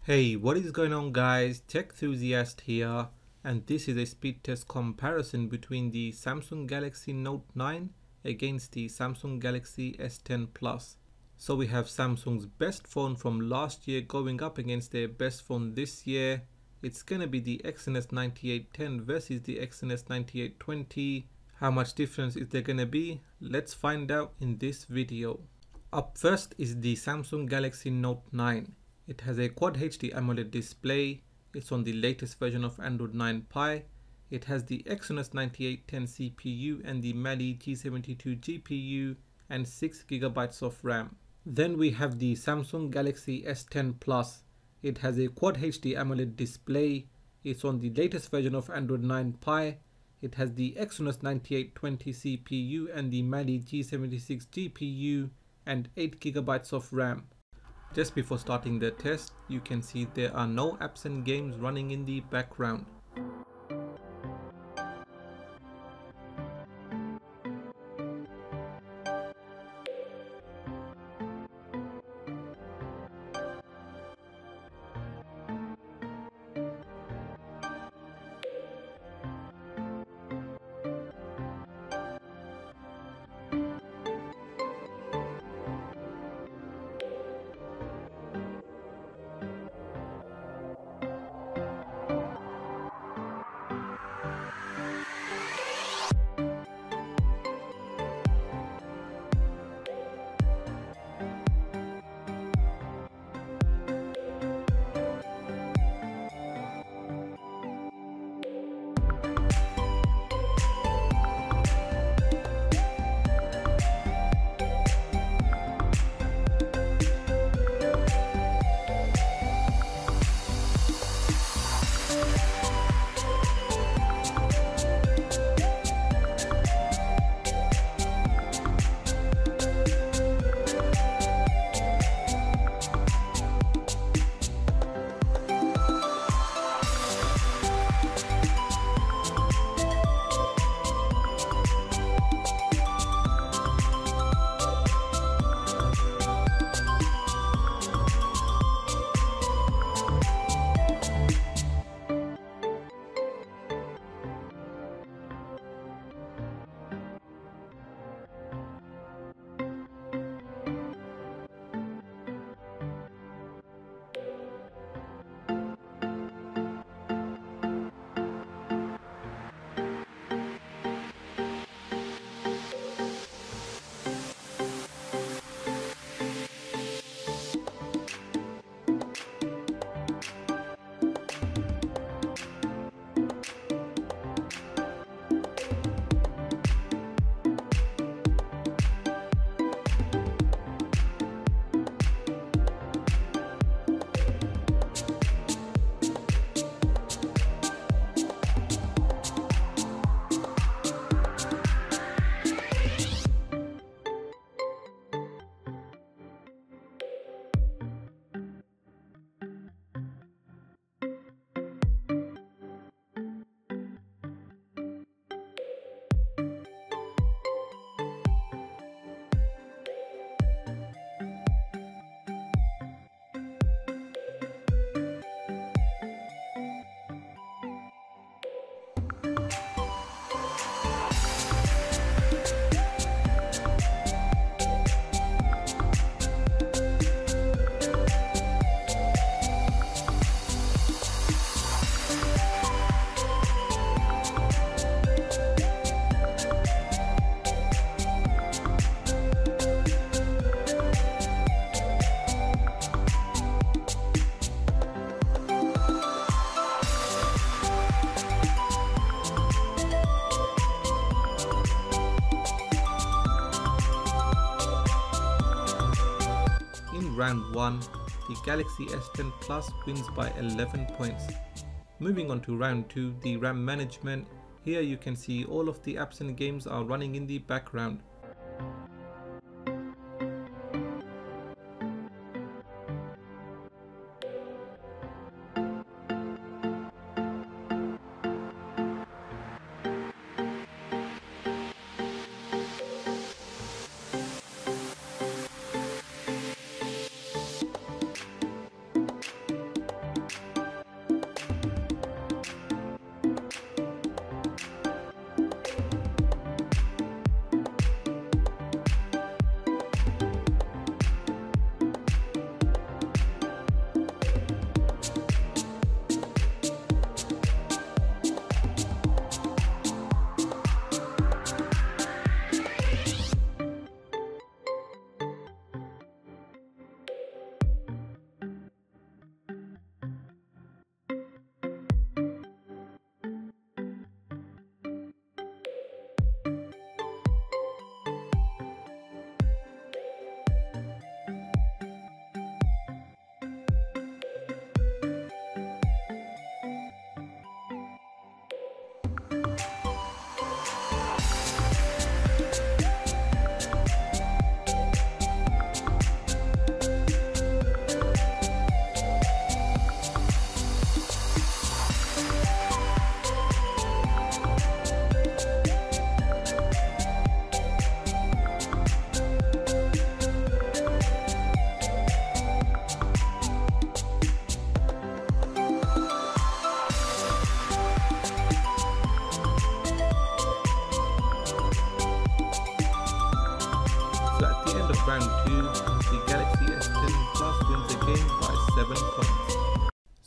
Hey, what is going on guys? Tech Enthusiast here, and this is a speed test comparison between the Samsung Galaxy Note 9 against the Samsung Galaxy S10 Plus. So we have Samsung's best phone from last year going up against their best phone this year. It's gonna be the Exynos 9810 versus the Exynos 9820. How much difference is there gonna be? Let's find out in this video. Up first is the Samsung Galaxy Note 9. It has a Quad HD AMOLED display. It's on the latest version of Android 9 Pie. It has the Exynos 9810 CPU and the Mali G72 GPU and 6GB of RAM. Then we have the Samsung Galaxy S10 Plus. It has a Quad HD AMOLED display. It's on the latest version of Android 9 Pie. It has the Exynos 9820 CPU and the Mali G76 GPU and 8GB of RAM. Just before starting the test, you can see there are no apps and games running in the background. Round 1, the Galaxy S10 Plus wins by 11 points. Moving on to round 2, the RAM management. Here you can see all of the apps and games are running in the background.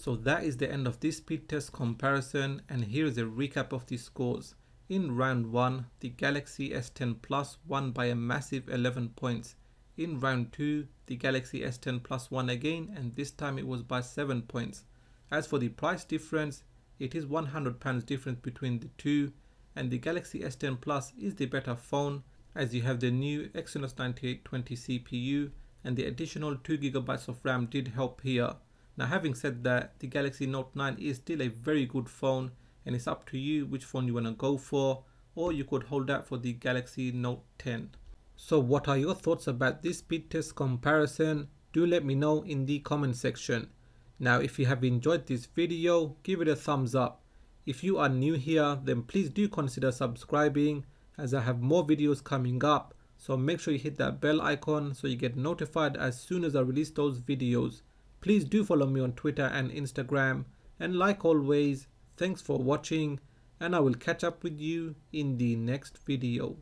So that is the end of this speed test comparison, and here is a recap of the scores. In round 1, the Galaxy S10 Plus won by a massive 11 points. In round 2, the Galaxy S10 Plus won again, and this time it was by 7 points. As for the price difference, it is £100 difference between the two, and the Galaxy S10 Plus is the better phone, as you have the new Exynos 9820 CPU, and the additional 2GB of RAM did help here. Now, having said that, the Galaxy Note 9 is still a very good phone, and it's up to you which phone you want to go for, or you could hold out for the Galaxy Note 10. So what are your thoughts about this speed test comparison? Do let me know in the comment section. Now, if you have enjoyed this video, give it a thumbs up. If you are new here, then please do consider subscribing, as I have more videos coming up. So make sure you hit that bell icon so you get notified as soon as I release those videos. Please do follow me on Twitter and Instagram, and like always, thanks for watching, and I will catch up with you in the next video.